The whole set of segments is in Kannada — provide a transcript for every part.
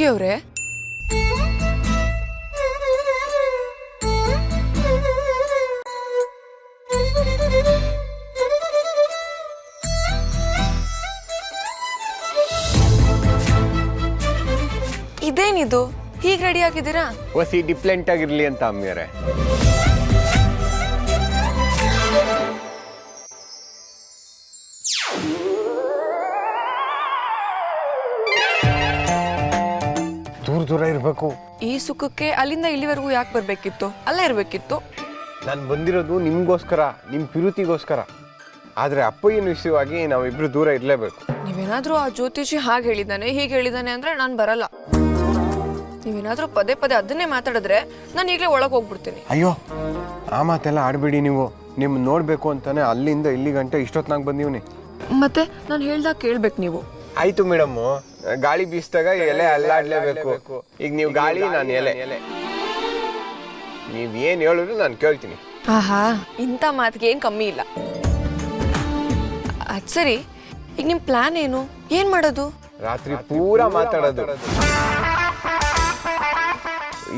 ಜೋಗಿ ಅವರೇ, ಇದೇನಿದು ಹೀಗೆ ರೆಡಿ ಆಗಿದ್ದೀರಾ? ಹೊಸಿ ಡಿಫ್ರೆಂಟ್ ಆಗಿರ್ಲಿ ಅಂತ ಅಮ್ಮಿಯರೇ. ದೂರ ಇರಬೇಕು. ಈ ಸುಖಕ್ಕೆ ಅಲ್ಲಿಂದ ಇಲ್ಲಿವರೆಗೂ ಯಾಕೆ ಬರ್ಬೇಕಿತ್ತು? ಅಲ್ಲೇ ಇರ್ಬೇಕಿತ್ತು. ನಾನು ಬಂದಿರೋದು ನಿಮ್ಗೋಸ್ಕರ, ನಿಮ್ಮ ಪಿರುತಿಗೋಸ್ಕರ. ಆದ್ರೆ ಅಪ್ಪಯ್ಯನ ವಿಷಯವಾಗಿ ನಾವಿಬ್ರು ದೂರ ಇರಲೇಬೇಕು. ನೀವೇನಾದ್ರೂ ಆ ಜ್ಯೋತಿಷಿ ಹಾಗೆ ಹೇಳಿದ್ದಾನೆ ಹೀಗೆ ಹೇಳಿದ್ದಾನೆ ಅಂದ್ರೆ ನಾನು ಬರಲ್ಲ. ನೀವೇನಾದ್ರೂ ಪದೇ ಪದೇ ಅದನ್ನೇ ಮಾತಾಡಿದ್ರೆ ನಾನು ಈಗಲೇ ಒಳಗೆ ಹೋಗ್ಬಿಡ್ತೀನಿ. ಅಯ್ಯೋ, ಆ ಮಾತೆಲ್ಲ ಆಡಬೇಡಿ. ನೀವು ನಿಮ್ಮ ನೋಡ್ಬೇಕು ಅಂತಾನೆ ಅಲ್ಲಿಂದ ಇಲ್ಲಿ ಗಂಟೆ ಇಷ್ಟೊತ್ನಾಗ ಬಂದೀವ್ನಿ. ಮತ್ತೆ ನಾನು ಹೇಳ್ದಾಗ ಕೇಳ್ಬೇಕು ನೀವು. ಆಯ್ತು ಮೇಡಮ್, ಗಾಳಿ ಬೀಸಿದಾಗ ಎಲೆ ಅಲ್ಲಾಡ್ಲೇಬೇಕು. ಈಗ ನೀವು ಗಾಳಿ, ನಾನು ಎಲೆ. ನೀವ್ ಏನ್ ಹೇಳಿದ್ರು ನಾನು ಕೇಳ್ತೀನಿ. ಆಹಾ, ಇಂಥ ಮಾತಿಗೆ ಏನ್ ಕಮ್ಮಿ ಇಲ್ಲ. ಅದ್ ಸರಿ, ಈಗ ನಿಮ್ ಪ್ಲಾನ್ ಏನು? ಏನ್ ಮಾಡೋದು? ರಾತ್ರಿ ಪೂರಾ ಮಾತಾಡೋದು,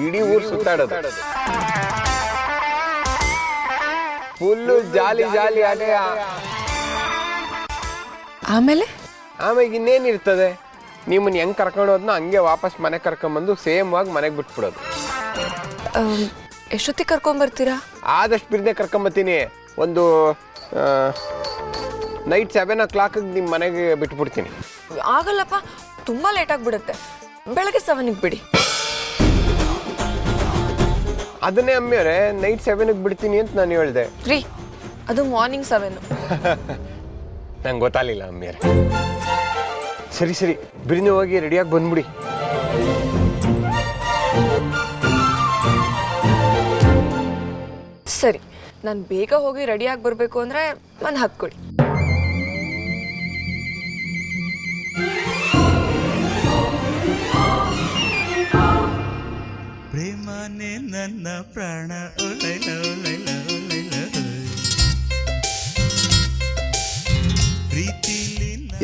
ಇಡೀ ಊರ್ ಸುತ್ತಾಡೋದು, ಫುಲ್ಲು ಜಾಲಿ ಜಾಲಿ ಆಟೆ. ಆಮೇಲೆ ಆಮೇಲೆ ಇನ್ನೇನಿರ್ತದೆ, ನಿಮ್ಮನ್ನ ಹೆಂಗ್ ಕರ್ಕೊಂಡು ಹೋದ್ನೋ ಹಂಗೆ ವಾಪಸ್ ಮನೆಗೆ ಕರ್ಕೊಂಡ್ಬಂದು ಸೇಮ್ ಆಗಿ ಮನೆಗೆ ಬಿಟ್ಬಿಡೋದು. ಎಷ್ಟೊತ್ತಿಗೆ ಕರ್ಕೊಂಬರ್ತೀರಾ? ಆದಷ್ಟು ಬಿರ್ದೆ ಕರ್ಕೊಂಬತ್ತೀನಿ. ಒಂದು ನೈಟ್ 7 o'clock ನಿಮ್ಮ ಮನೆಗೆ ಬಿಟ್ಬಿಡ್ತೀನಿ. ಆಗಲ್ಲಪ್ಪ, ತುಂಬಾ ಲೇಟ್ ಆಗಿಬಿಡುತ್ತೆ. ಬೆಳಗ್ಗೆ 7ಗೆ ಬಿಡಿ. ಅದನ್ನೇ ಅಮ್ಮಿಯವ್ರೆ, ನೈಟ್ 7ಗೆ ಬಿಡ್ತೀನಿ ಅಂತ ನಾನು ಹೇಳಿದೆ ರೀ. ಅದು ಮಾರ್ನಿಂಗ್ 7. ನಂಗೆ ಗೊತ್ತಾಗಲಿಲ್ಲ ಅಮ್ಮಿಯವ್ರೆ. ಸರಿ ಸರಿ, ಬಿರಿನಿ ಹೋಗಿ ರೆಡಿಯಾಗಿ ಬಂದ್ಬಿಡಿ. ಸರಿ, ನಾನು ಬೇಗ ಹೋಗಿ ರೆಡಿಯಾಗಿ ಬರಬೇಕು ಅಂದರೆ ಒಂದು ಹತ್ತು ಕೊಡಿ. ಪ್ರೇಮನೇ ನನ್ನ ಪ್ರಾಣ.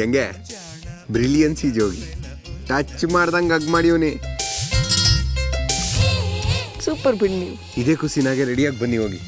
ಹೆಂಗೆ ಬ್ರಿಲಿಯನ್ಸಿ ಜೋಗಿ, ಟಚ್ ಮಾಡ್ದಂಗೆ ಹಗ್ ಮಾಡಿವ್ನಿ. ಸೂಪರ್ ಬಿಡಿ ನೀವು. ಇದೇ ಖುಷಿನಾಗೆ ರೆಡಿಯಾಗಿ ಬನ್ನಿ ಹೋಗಿ.